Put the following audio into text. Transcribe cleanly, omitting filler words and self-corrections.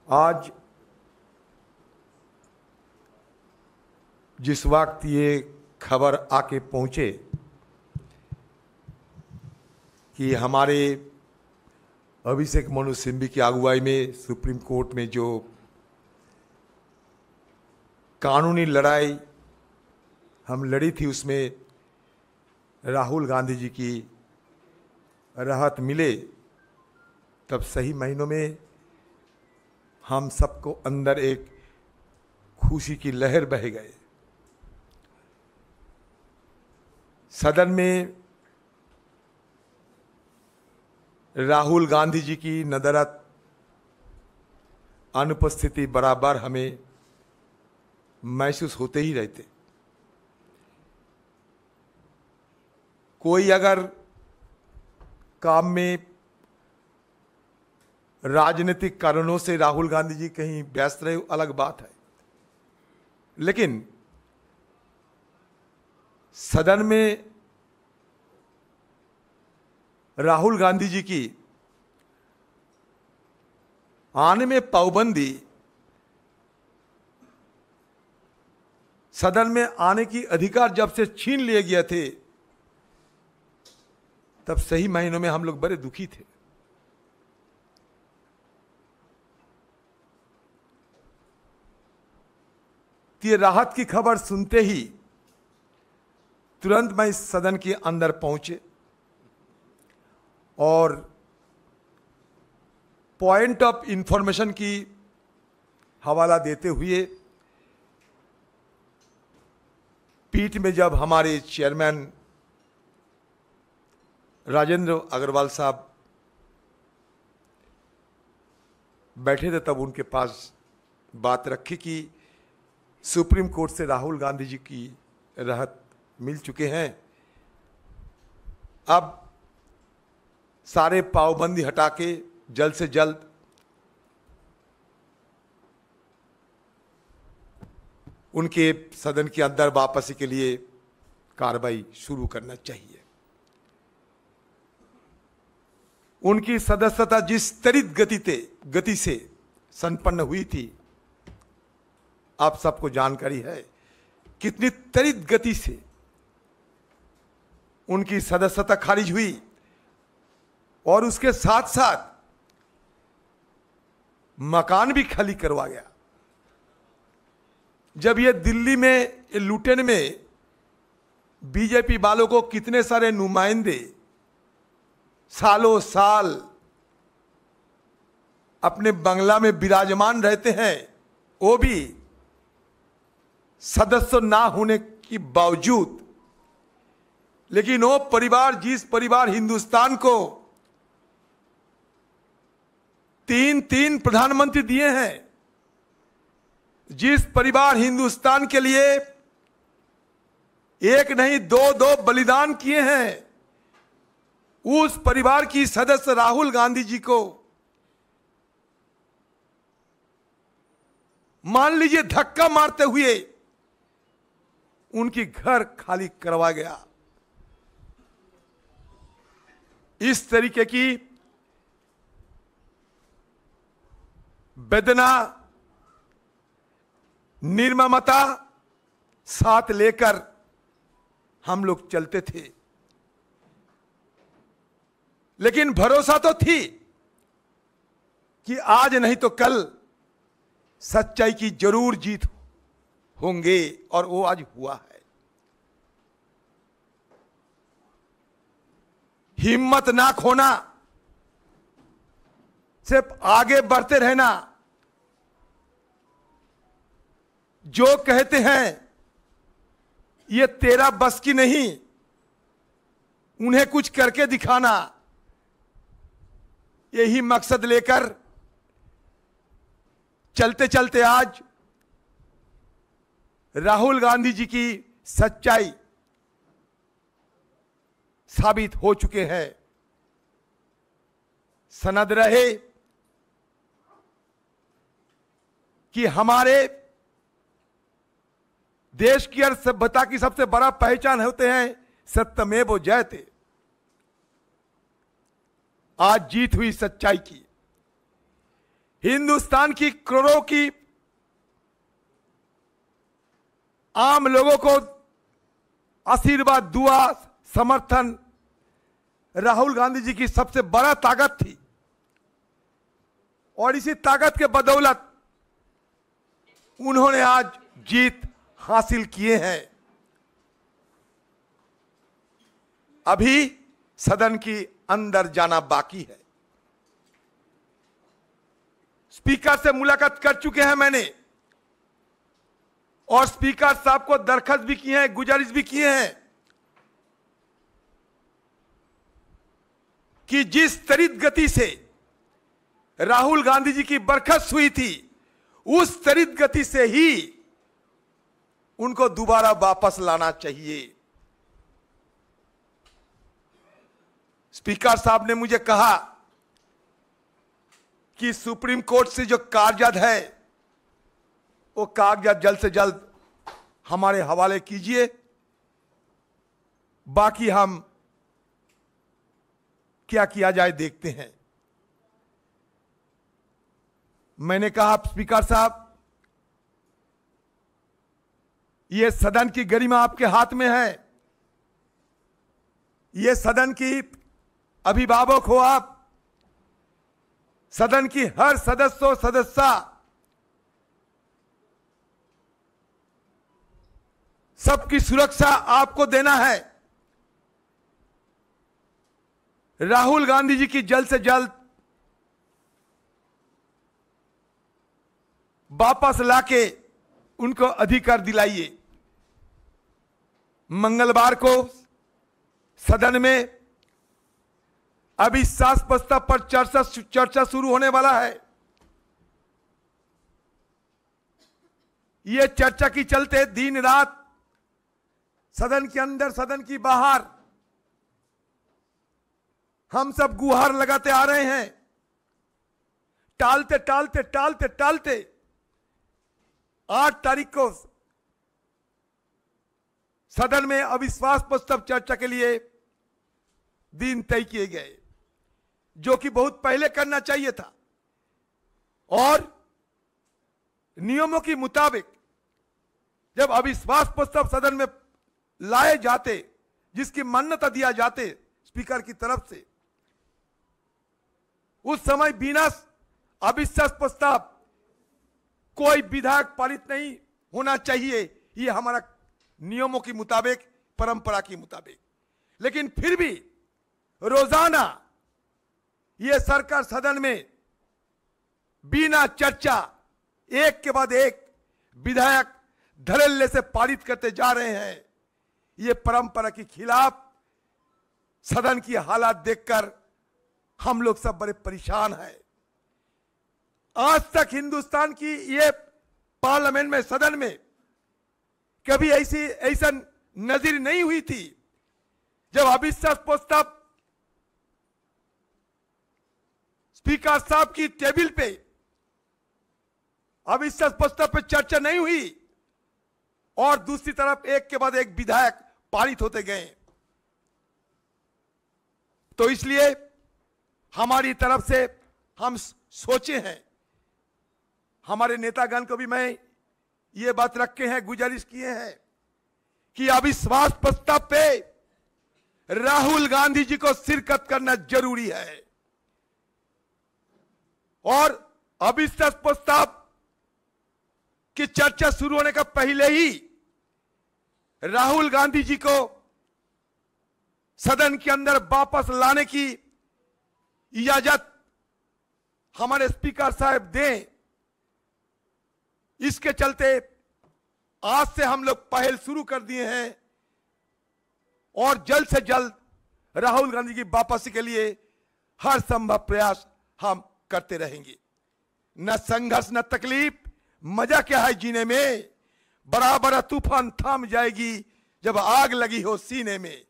आज जिस वक्त ये खबर आके पहुंचे कि हमारे अभिषेक मनु सिंघवी की अगुवाई में सुप्रीम कोर्ट में जो कानूनी लड़ाई हम लड़ी थी उसमें राहुल गांधी जी की राहत मिले, तब सही महीनों में हम सबको अंदर एक खुशी की लहर बह गए। सदन में राहुल गांधी जी की नदारद अनुपस्थिति बराबर हमें महसूस होते ही रहते। कोई अगर काम में राजनीतिक कारणों से राहुल गांधी जी कहीं व्यस्त रहे अलग बात है, लेकिन सदन में राहुल गांधी जी की आने में पाबंदी, सदन में आने की अधिकार जब से छीन लिए गए थे तब सही महीनों में हम लोग बड़े दुखी थे। ये राहत की खबर सुनते ही तुरंत मैं इस सदन के अंदर पहुंचे और पॉइंट ऑफ इंफॉर्मेशन की हवाला देते हुए पीठ में जब हमारे चेयरमैन राजेंद्र अग्रवाल साहब बैठे थे तब उनके पास बात रखी कि सुप्रीम कोर्ट से राहुल गांधी जी की राहत मिल चुके हैं, अब सारे पाबंदी हटा के जल्द से जल्द उनके सदन के अंदर वापसी के लिए कार्रवाई शुरू करना चाहिए। उनकी सदस्यता जिस त्वरित गति से संपन्न हुई थी, आप सबको जानकारी है कितनी त्वरित गति से उनकी सदस्यता खारिज हुई और उसके साथ साथ मकान भी खाली करवा गया। जब ये दिल्ली में लुटेन में बीजेपी वालों को कितने सारे नुमाइंदे सालों साल अपने बंगला में विराजमान रहते हैं, वो भी सदस्य ना होने के बावजूद, लेकिन वो परिवार जिस परिवार हिंदुस्तान को तीन प्रधानमंत्री दिए हैं, जिस परिवार हिंदुस्तान के लिए एक नहीं दो बलिदान किए हैं, उस परिवार की सदस्य राहुल गांधी जी को मान लीजिए धक्का मारते हुए उनकी घर खाली करवा गया। इस तरीके की वेदना निर्ममता साथ लेकर हम लोग चलते थे, लेकिन भरोसा तो थी कि आज नहीं तो कल सच्चाई की जरूर जीत होंगे, और वो आज हुआ है। हिम्मत ना खोना, सिर्फ आगे बढ़ते रहना। जो कहते हैं ये तेरा बस की नहीं, उन्हें कुछ करके दिखाना, यही मकसद लेकर चलते चलते आज राहुल गांधी जी की सच्चाई साबित हो चुके हैं। सनद रहे कि हमारे देश की और सभ्यता की सबसे बड़ा पहचान होते हैं सत्यमेव जयते। आज जीत हुई सच्चाई की। हिंदुस्तान की करोड़ों की आम लोगों को आशीर्वाद, दुआ, समर्थन राहुल गांधी जी की सबसे बड़ा ताकत थी। और इसी ताकत के बदौलत उन्होंने आज जीत हासिल किए हैं। अभी सदन की अंदर जाना बाकी है। स्पीकर से मुलाकात कर चुके हैं मैंने, और स्पीकर साहब को दरखास्त भी किए हैं, गुजारिश भी किए हैं कि जिस त्वरित गति से राहुल गांधी जी की बरखास्त हुई थी, उस त्वरित गति से ही उनको दोबारा वापस लाना चाहिए। स्पीकर साहब ने मुझे कहा कि सुप्रीम कोर्ट से जो कागजात है वो कागजात जल्द से जल्द हमारे हवाले कीजिए, बाकी हम क्या किया जाए देखते हैं। मैंने कहा स्पीकर साहब, यह सदन की गरिमा आपके हाथ में है, यह सदन की अभिभावक हो आप, सदन की हर सदस्या सबकी सुरक्षा आपको देना है। राहुल गांधी जी की जल्द से जल्द वापस लाके उनको अधिकार दिलाइए। मंगलवार को सदन में अविश्वास प्रस्ताव पर चर्चा शुरू होने वाला है। यह चर्चा की चलते दिन रात सदन के अंदर, सदन की बाहर हम सब गुहार लगाते आ रहे हैं। टालते टालते टालते टालते 8 तारीख को सदन में अविश्वास प्रस्ताव चर्चा के लिए दिन तय किए गए, जो कि बहुत पहले करना चाहिए था। और नियमों के मुताबिक जब अविश्वास प्रस्ताव सदन में लाए जाते, जिसकी मान्यता दिया जाते स्पीकर की तरफ से, उस समय बिना अविश्वास प्रस्ताव कोई विधेयक पारित नहीं होना चाहिए। ये हमारा नियमों के मुताबिक, परंपरा के मुताबिक। लेकिन फिर भी रोजाना ये सरकार सदन में बिना चर्चा एक के बाद एक विधेयक धड़ल्ले से पारित करते जा रहे हैं। ये परंपरा के खिलाफ सदन की हालात देखकर हम लोग सब बड़े परेशान हैं। आज तक हिंदुस्तान की ये पार्लियामेंट में, सदन में कभी ऐसा नजीर नहीं हुई थी जब अविश्वास प्रस्ताव स्पीकर साहब की टेबल पे अविश्वास प्रस्ताव पे चर्चा नहीं हुई और दूसरी तरफ एक के बाद एक विधेयक पारित होते गए। तो इसलिए हमारी तरफ से हम सोचे हैं, हमारे नेतागण को भी मैं ये बात रखे हैं, गुजारिश किए हैं कि अविश्वास प्रस्ताव पे राहुल गांधी जी को शिरकत करना जरूरी है। और अविश्वास प्रस्ताव की चर्चा शुरू होने का पहले ही राहुल गांधी जी को सदन के अंदर वापस लाने की इजाजत हमारे स्पीकर साहब दें। इसके चलते आज से हम लोग पहल शुरू कर दिए हैं और जल्द से जल्द राहुल गांधी की वापसी के लिए हर संभव प्रयास हम करते रहेंगे। न संघर्ष न तकलीफ, मजा क्या है जीने में। बड़ा बड़ा तूफान थम जाएगी जब आग लगी हो सीने में।